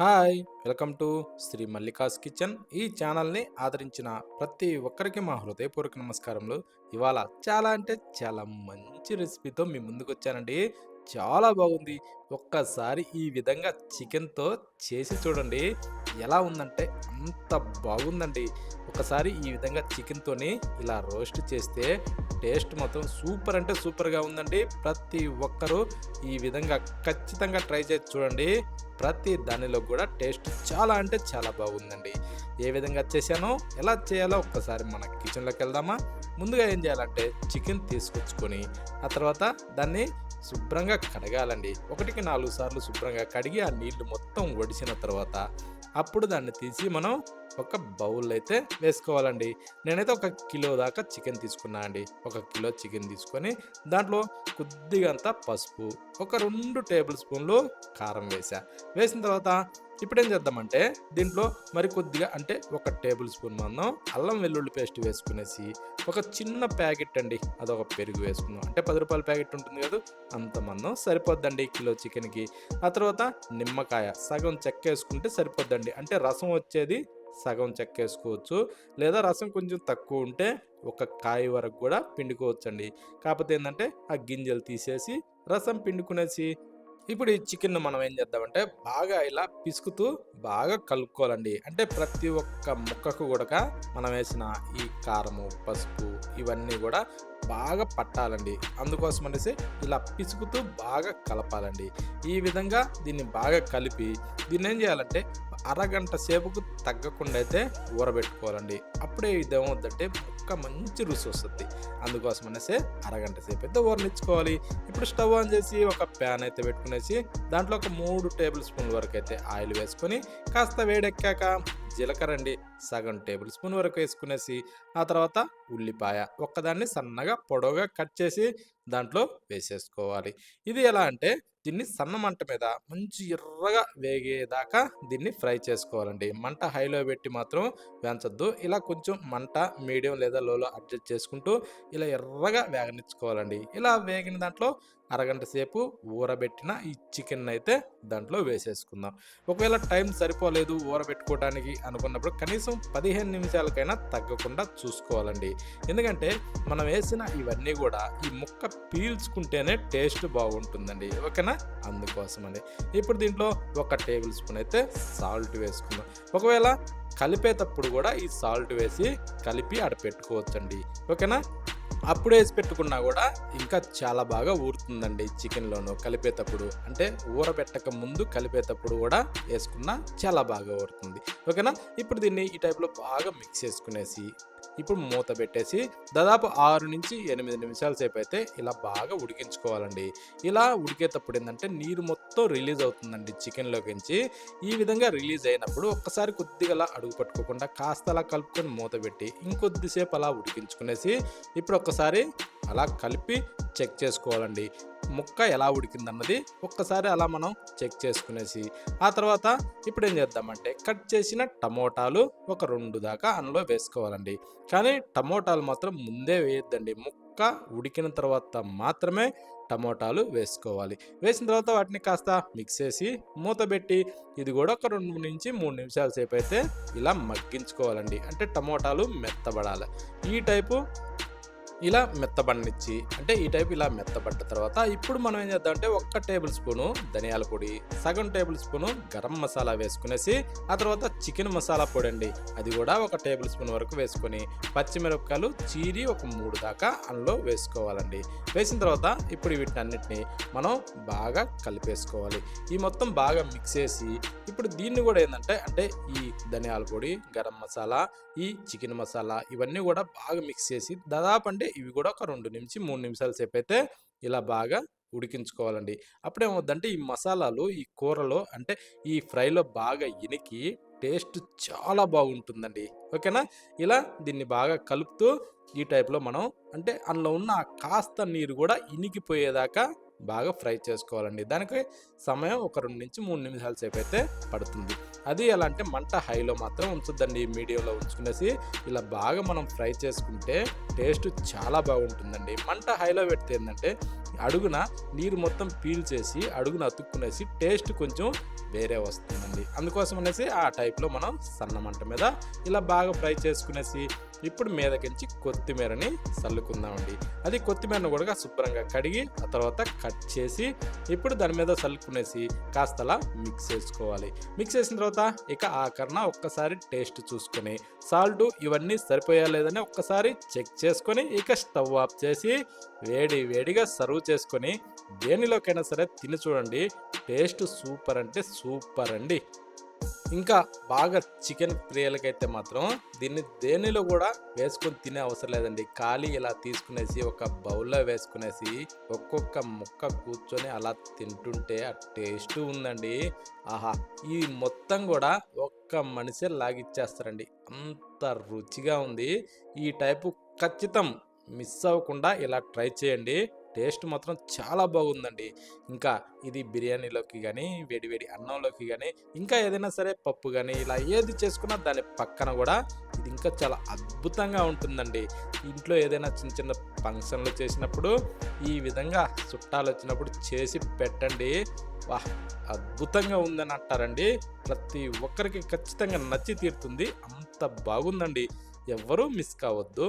Hi! Welcome to Shri Mallika's kitchen. ఈ ఛానల్‌ని ఆదరించిన ప్రతి ఒక్కరికి మా హృదయపూర్వక నమస్కారములు. ఇవాళ చాలా అంటే చాలా మంచి రెసిపీతో మీ ముందుకొచ్చానండి. చాలా బాగుంది. ఒక్కసారి ఈ విధంగా చికెన్‌తో చేసి చూడండి. ఎలా ఉందంటే అంత బాగుందండి. ఒకసారి ఈ విధంగా చికెన్‌తోని ఇలా రోస్ట్ చేస్తే టేస్ట్ మాత్రం సూపర్ అంటే సూపర్‌గా ఉందండి. ప్రతి ఒక్కరూ ఈ విధంగా ఖచ్చితంగా ట్రై చేసి చూడండి. ప్రతి దానిలో కూడా టేస్ట్ చాలా అంటే చాలా బాగుందండి. ఏ విధంగా చేశానో, ఎలా చేయాలో ఒక్కసారి మన కిచెన్‌లోకి వెళ్దామా? ముందుగా ఏం చేయాలంటే చికెన్ తీసుకొచ్చుకొని, ఆ తర్వాత దాన్ని శుభ్రంగా కడగాలండి. 1కి 4 సార్లు శుభ్రంగా కడిగి ఆ నీళ్లు మొత్తం ఒడిసిన తర్వాత, అప్పుడు దాన్ని తీసి మనం ఒక బౌల్‌లో అయితే వేసుకోవాలండి. నేనైతే ఒక కిలో దాకా చికెన్ తీసుకున్నా అండి. ఒక కిలో చికెన్ తీసుకొని దాంట్లో కొద్దిగా అంత పసుపు, ఒక 2 టేబుల్ స్పూన్లు కారం వేశా. వేసిన తర్వాత ఇప్పుడేం చేద్దామంటే దీంట్లో మరి కొద్దిగా అంటే ఒక టేబుల్ స్పూన్ మందం అల్లం వెల్లుల్లి పేస్ట్ వేసుకునేసి, ఒక చిన్న ప్యాకెట్ అండి అదొక పెరుగు వేసుకుందాం. అంటే రూ. 10 ప్యాకెట్ ఉంటుంది కదా! అంత మందం సరిపోద్దండి కిలో చికెన్‌కి. ఆ తర్వాత నిమ్మకాయ సగం చెక్కేసుకుంటే సరిపోద్దండి. అంటే రసం వచ్చేది సగం చెక్కేసుకోవచ్చు. లేదా రసం కొంచెం తక్కువ ఉంటే ఒక కాయ వరకు కూడా పిండుకోవచ్చండి. కాపోతే ఏందంటే ఆ గింజలు తీసేసి రసం పిండుకునేసి ఇప్పుడు ఈ చికెన్‌ను మనం ఏం చేద్దామంటే, బాగా ఇలా పిసుకుతూ బాగా కలుపుకోవాలండి. అంటే ప్రతి ఒక్క ముక్కకు గూడక మనం వేసిన ఈ కారము, పసుపు ఇవన్నీ గూడా బాగా పట్టాలండి. అందుకోసమనేసి ఇలా పిసుకుతూ బాగా కలపాలండి. ఈ విధంగా దీన్ని బాగా కలిపి దీన్నేం జేయాలంటే అరగంట సేపుకు తగ్గకుండా అయితే ఊరబెట్టుకోవాలండి. అప్పుడే ఇదేమవుద్దంటే ముక్క మంచి రుసొస్తది. అందుకోసమనేసి అరగంట సేపయితే ఊరనిచ్చుకోవాలి. ఇప్పుడు స్టవ్ ఆన్ చేసి ఒక ప్యాన్ అయితే పెట్టుకునేసి దాంట్లో ఒక 3 టేబుల్ స్పూన్ల వరకైతే ఆయిల్ వేసుకొని కాస్త వేడెక్కాక జీలకర్ర అండి సగం టేబుల్ స్పూన్ వరకు వేసుకునేసి ఆ తర్వాత ఉల్లిపాయ ఒక్కదాన్ని సన్నగా పొడవుగా కట్ చేసి దాంట్లో వేసేసుకోవాలి. ఇది ఎలా అంటే దీన్ని సన్న మంట మీద మంచి ఎర్రగా వేగేదాకా దీన్ని ఫ్రై చేసుకోవాలండి. మంట హైలో పెట్టి మాత్రం వేంచొద్దు. ఇలా కొంచెం మంట మీడియం లేదా లోలో అడ్జస్ట్ చేసుకుంటూ ఇలా ఎర్రగా వేగనిచ్చుకోవాలండి. ఇలా వేగిన దాంట్లో అరగంట సేపు ఊరబెట్టిన ఈ చికెన్నయితే దాంట్లో వేసేసుకుందాం. ఒకవేళ టైం సరిపోలేదు ఊరబెట్టుకోవడానికి అనుకున్నప్పుడు కనీసం 15 నిమిషాలకైనా తగ్గకుండా చూసుకోవాలండి. ఎందుకంటే మనం వేసిన ఇవన్నీ గూడా ఈ ముక్క పీల్చుకుంటేనే టేస్ట్ బాగుంటుందండి. ఓకేనా? అందుకోసమని. ఇప్పుడు దీంట్లో ఒక టేబుల్ స్పూన్ అయితే సాల్ట్ వేసుకుందాం. ఒకవేళ కలిపేతప్పుడు గూడా ఈ సాల్ట్ వేసి కలిపి ఆడ పెట్టుకోవచ్చండి. ఓకేనా? అప్పుడేసి పెట్టుకున్నా గూడా ఇంకా చాలా బాగా ఊరుతుందండి చికెన్‌లోను కలిపేతప్పుడు. అంటే ఊరబెట్టక ముందు కలిపేతప్పుడు గూడా యేసుకున్నా చాలా బాగా ఊరుతుంది. ఓకేనా? ఇప్పుడు దీన్ని ఈ టైప్‌లో బాగా మిక్స్ చేసుకునేసి, ఇప్పుడు మూత పెట్టేసి దాదాపు 6-8 నిమిషాల సేపయితే ఇలా బాగా ఉడికించుకోవాలండి. ఇలా ఉడికేతప్పుడు ఏందంటే నీరు మొత్తం రిలీజ్ అవుతుందండి చికెన్‌లోకించి. ఈ విధంగా రిలీజ్ అయినప్పుడు ఒక్కసారి కొద్దిగా అలా అడుగు పట్టుకోకుండా కాస్త అలా కలుపుకొని మూత పెట్టి ఇంకొద్దిసేపు అలా ఉడికించుకునేసి ఇప్పుడు ఒక్కసారి అలా కలిపి చెక్ చేసుకోవాలండి. ముక్క ఎలా ఉడికిందన్నది ఒక్కసారి అలా మనం చెక్ చేసుకునేసి, ఆ తర్వాత ఇప్పుడేం చేద్దామంటే కట్ చేసిన టమోటాలు ఒక 2 దాకా అందులో వేసుకోవాలండి. కానీ టమోటాలు మాత్రం ముందే వేయొద్దండి. ముక్క ఉడికిన తర్వాత మాత్రమే టమోటాలు వేసుకోవాలి. వేసిన తర్వాత వాటిని కాస్త మిక్స్ చేసి మూత పెట్టి ఇది కూడా ఒక 2-3 నిమిషాల సేపయితే ఇలా మగ్గించుకోవాలండి. అంటే టమోటాలు మెత్తబడాలి. ఈ టైపు ఇలా మెత్తబడనిచ్చి అంటే ఈ టైప్ ఇలా మెత్తబడ్డ తర్వాత ఇప్పుడు మనం ఏం చేద్దామంటే ఒక్క టేబుల్ స్పూను ధనియాల పొడి, సగం టేబుల్ స్పూను గరం మసాలా వేసుకునేసి ఆ తర్వాత చికెన్ మసాలా పొడి అండి. అది కూడా ఒక టేబుల్ స్పూన్ వరకు వేసుకొని పచ్చిమిరపకాయలు చీరి ఒక 3 దాకా అందులో వేసుకోవాలండి. వేసిన తర్వాత ఇప్పుడు వీటన్నిటిని మనం బాగా కలిపేసుకోవాలి. ఈ మొత్తం బాగా మిక్స్ చేసి ఇప్పుడు దీన్ని కూడా ఏందంటే అంటే ఈ ధనియాల పొడి, గరం మసాలా, ఈ చికెన్ మసాలా ఇవన్నీ కూడా బాగా మిక్స్ చేసి దాదాపు అంటే ఇవి కూడా ఒక 2-3 నిమిషాల సేపయితే ఇలా బాగా ఉడికించుకోవాలండి. అప్పుడేమవుద్దంటే ఈ మసాలాలు ఈ కూరలో అంటే ఈ ఫ్రైలో బాగా ఇనికి టేస్ట్ చాలా బాగుంటుందండి. ఓకేనా? ఇలా దీన్ని బాగా కలుపుతూ ఈ టైప్‌లో మనం అంటే అందులో ఉన్న ఆ కాస్త నీరు గూడా ఇనికిపోయేదాకా బాగా ఫ్రై చేసుకోవాలండి. దానికి సమయం ఒక 2-3 నిమిషాల సేపు అయితే పడుతుంది. అది ఎలా అంటే మంట హైలో మాత్రం ఉంచొద్దండి. మీడియంలో ఉంచుకునేసి ఇలా బాగా మనం ఫ్రై చేసుకుంటే టేస్ట్ చాలా బాగుంటుందండి. మంట హైలో పెడితే ఏందంటే అడుగున నీరు మొత్తం పీల్చేసి అడుగున అతుక్కునేసి టేస్ట్ కొంచెం వేరే వస్తుందండి. అందుకోసం అనేసి ఆ టైప్‌లో మనం సన్న మంట మీద ఇలా బాగా ఫ్రై చేసుకునేసి ఇప్పుడు మీదకించి కొత్తిమీరని చల్లుకుందామండి. అది కొత్తిమీరను కూడా శుభ్రంగా కడిగి ఆ తర్వాత కట్ చేసి ఇప్పుడు దాని మీద చల్లుకునేసి కాస్త అలా మిక్స్ చేసుకోవాలి. మిక్స్ చేసిన తర్వాత ఇక ఆఖరణ ఒక్కసారి టేస్ట్ చూసుకొని సాల్టు ఇవన్నీ సరిపోయా లేదని ఒక్కసారి చెక్ చేసుకొని ఇక స్టవ్ ఆఫ్ చేసి వేడి వేడిగా సర్వ్ చేసుకొని దేనిలోకైనా సరే తిని చూడండి. టేస్ట్ సూపర్ అంటే సూపర్ అండి. ఇంకా బాగా చికెన్ ప్రియులకైతే మాత్రం దీన్ని దేనిలో కూడా వేసుకొని తినే అవసరం లేదండి. ఖాళీ ఇలా తీసుకునేసి ఒక బౌల్‌లో వేసుకునేసి ఒక్కొక్క ముక్క కూర్చొని అలా తింటుంటే ఆ టేస్టు ఉందండి. ఆహా! ఈ మొత్తం గూడా ఒక్క మనిషే లాగిచ్చేస్తారండి. అంత రుచిగా ఉంది. ఈ టైపు ఖచ్చితం మిస్ అవ్వకుండా ఇలా ట్రై చేయండి. టేస్ట్ మాత్రం చాలా బాగుందండి. ఇంకా ఇది బిర్యానీలోకి గానీ, వేడి వేడి అన్నంలోకి గానీ, ఇంకా ఏదైనా సరే పప్పు గానీ, ఇలా ఏది చేసుకున్నా దాని పక్కన గూడా ఇది ఇంకా చాలా అద్భుతంగా ఉంటుందండి. ఇంట్లో ఏదైనా చిన్న చిన్న ఫంక్షన్‌లు చేసినప్పుడు ఈ విధంగా చుట్టాలొచ్చినప్పుడు చేసి పెట్టండి. వాహ్! అద్భుతంగా ఉందని అంటారండి. ప్రతి ఒక్కరికి ఖచ్చితంగా నచ్చి తీరుతుంది. అంత బాగుందండి. ఎవ్వరూ మిస్ కావద్దు.